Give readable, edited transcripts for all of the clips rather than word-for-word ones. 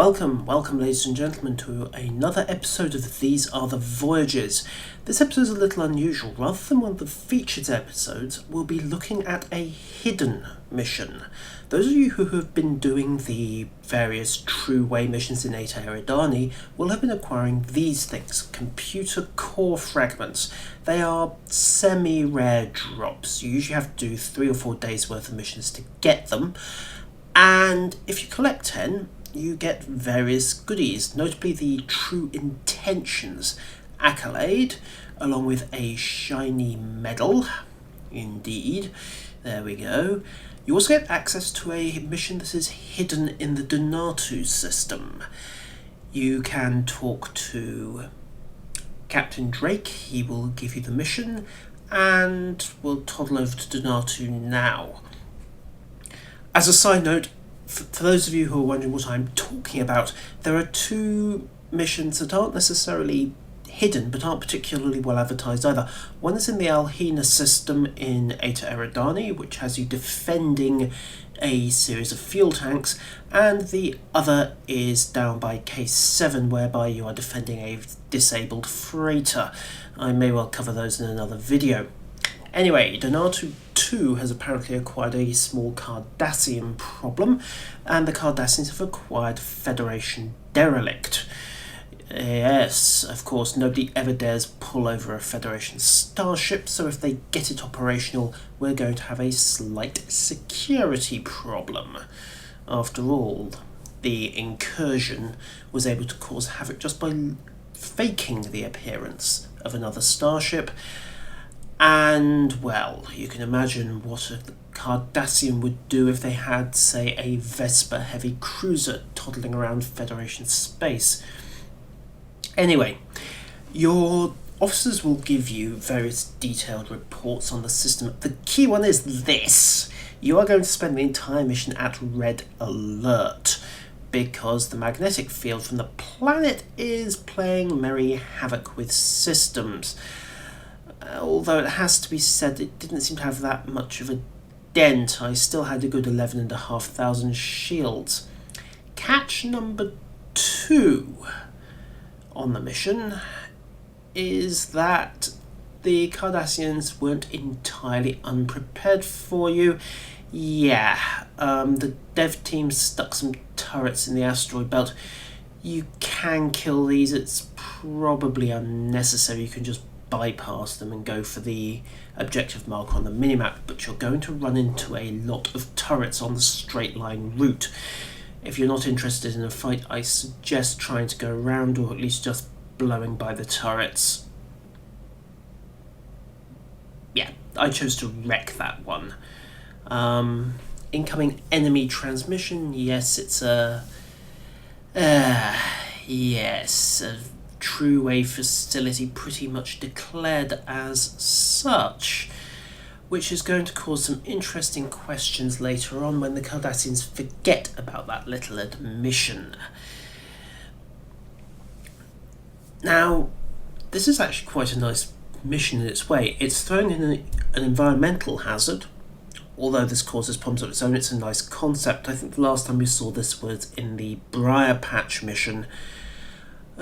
Welcome ladies and gentlemen to another episode of These Are the Voyages. This episode is a little unusual. Rather than one of the featured episodes, we'll be looking at a hidden mission. Those of you who have been doing the various True Way missions in Eridani will have been acquiring these things, computer core fragments. They are semi-rare drops. You usually have to do 3 or 4 days worth of missions to get them, and if you collect 10, you get various goodies, notably the True Intentions accolade, along with a shiny medal. Indeed, there we go. You also get access to a mission that is hidden in the Donatu system. You can talk to Captain Drake, he will give you the mission, and we'll toddle over to Donatu now. As a side note, for those of you who are wondering what I'm talking about, there are 2 missions that aren't necessarily hidden, but aren't particularly well advertised either. One is in the Alhina system in Eta Eridani, which has you defending a series of fuel tanks, and the other is down by Case 7, whereby you are defending a disabled freighter. I may well cover those in another video. Anyway, Donatu 2 has apparently acquired a small Cardassian problem, and the Cardassians have acquired Federation derelict. Yes, of course, nobody ever dares pull over a Federation starship, so if they get it operational, we're going to have a slight security problem. After all, the incursion was able to cause havoc just by faking the appearance of another starship. And, well, you can imagine what a Cardassian would do if they had, say, a Vesper heavy cruiser toddling around Federation space. Anyway, your officers will give you various detailed reports on the system. The key one is this: you are going to spend the entire mission at red alert, because the magnetic field from the planet is playing merry havoc with systems. Although it has to be said, it didn't seem to have that much of a dent. I still had a good 11,500 shields. Catch number 2 on the mission is that the Cardassians weren't entirely unprepared for you. The dev team stuck some turrets in the asteroid belt. You can kill these, it's probably unnecessary. You can just bypass them and go for the objective marker on the minimap, but you're going to run into a lot of turrets on the straight line route. If you're not interested in a fight, I suggest trying to go around, or at least just blowing by the turrets. Yeah, I chose to wreck that one. Incoming enemy transmission. Yes, it's a True Way facility, pretty much declared as such, which is going to cause some interesting questions later on when the Cardassians forget about that little admission. Now, this is actually quite a nice mission in its way. It's throwing in an environmental hazard. Although this causes problems of its own, it's a nice concept. I think the last time we saw this was in the Briar Patch mission.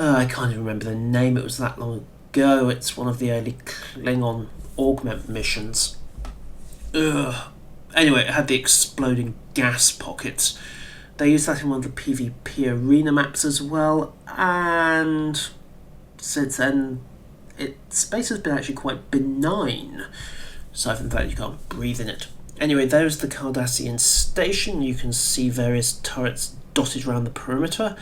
I can't even remember the name, it was that long ago. It's one of the early Klingon augment missions. Anyway, it had the exploding gas pockets. They used that in one of the PvP arena maps as well, and since then, its space has been actually quite benign, aside from the fact you can't breathe in it. Anyway, there's the Cardassian station. You can see various turrets dotted around the perimeter,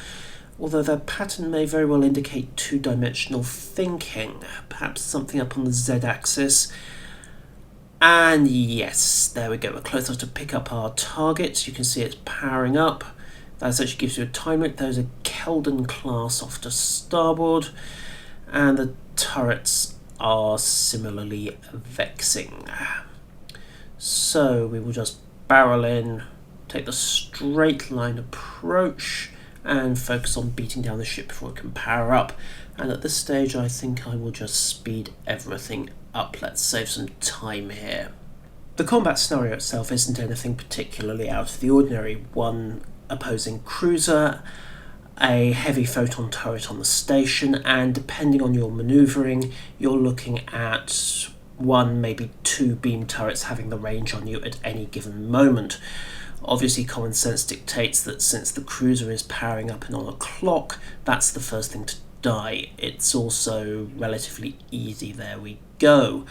although their pattern may very well indicate 2-dimensional thinking, perhaps something up on the Z-axis. And yes, there we go, we're close enough to pick up our target. You can see it's powering up. That essentially gives you a time limit. There's a Keldon class off to starboard, and the turrets are similarly vexing. So we will just barrel in, take the straight line approach, and focus on beating down the ship before it can power up. And at this stage, I think I will just speed everything up. Let's save some time here. The combat scenario itself isn't anything particularly out of the ordinary. One opposing cruiser a heavy photon turret on the station, and depending on your manoeuvring, you're looking at 1, maybe 2 beam turrets having the range on you at any given moment. Obviously, common sense dictates that since the cruiser is powering up and on a clock, that's the first thing to die. It's also relatively easy. There we go.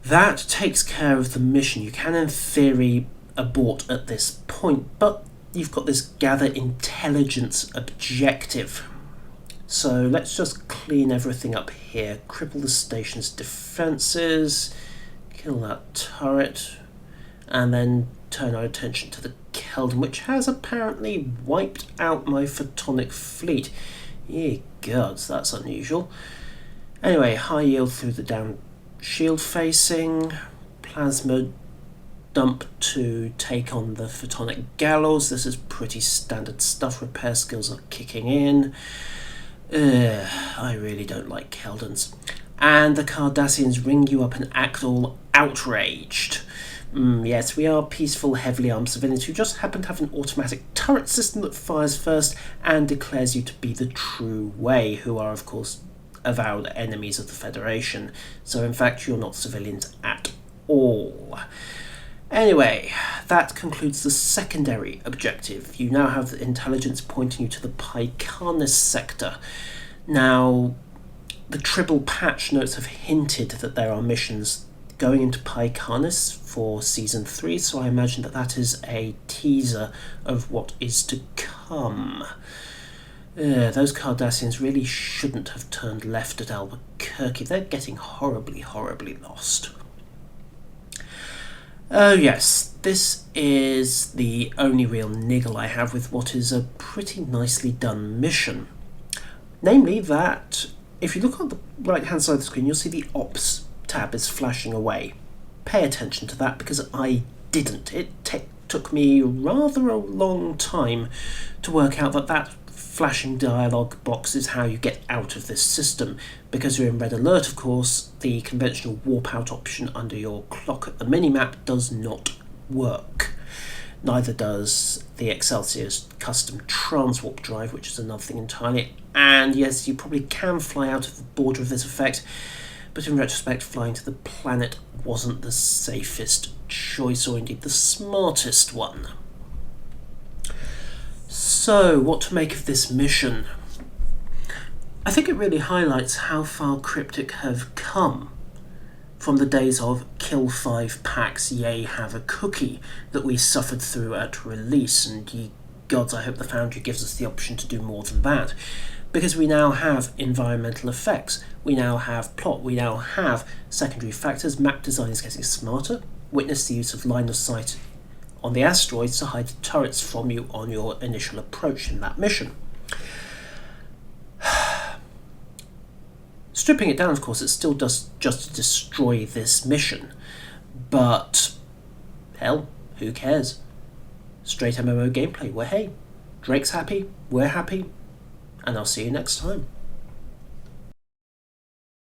That takes care of the mission. You can, in theory, abort at this point, but you've got this gather intelligence objective. So let's just clean everything up here. Cripple the station's defences, kill that turret, and then turn our attention to the Keldon, which has apparently wiped out my photonic fleet. Ye gods, that's unusual. Anyway, high yield through the down shield facing, plasma dump to take on the photonic gallows. This is pretty standard stuff. Repair skills are kicking in. I really don't like Keldons. And the Cardassians ring you up and act all outraged. Yes, we are peaceful, heavily armed civilians who just happen to have an automatic turret system that fires first and declares you to be the true way, who are, of course, avowed enemies of the Federation. So, in fact, you're not civilians at all. Anyway, that concludes the secondary objective. You now have the intelligence pointing you to the Pycarnis sector. Now, the Tribble patch notes have hinted that there are missions going into Pycarnis for Season 3, so I imagine that that is a teaser of what is to come. Those Cardassians really shouldn't have turned left at Albuquerque. They're getting horribly, horribly lost. Oh yes, this is the only real niggle I have with what is a pretty nicely done mission. Namely that, if you look on the right hand side of the screen, you'll see the Ops tab is flashing away. Pay attention to that, because I didn't. It took me rather a long time to work out that that flashing dialogue box is how you get out of this system. Because you're in red alert, of course, the conventional warp out option under your clock at the minimap does not work. Neither does the Excelsior's custom transwarp drive, which is another thing entirely. And yes, you probably can fly out of the border of this effect, but in retrospect, flying to the planet wasn't the safest choice, or indeed the smartest one. So, what to make of this mission? I think it really highlights how far Cryptic have come from the days of kill 5 packs, yay, have a cookie that we suffered through at release, and ye gods, I hope the Foundry gives us the option to do more than that. Because we now have environmental effects, we now have plot, we now have secondary factors, map design is getting smarter, witness the use of line of sight on the asteroids to hide turrets from you on your initial approach in that mission. Stripping it down, of course, it still does just to destroy this mission, but hell, who cares? Straight MMO gameplay, where hey, Drake's happy, we're happy, and I'll see you next time.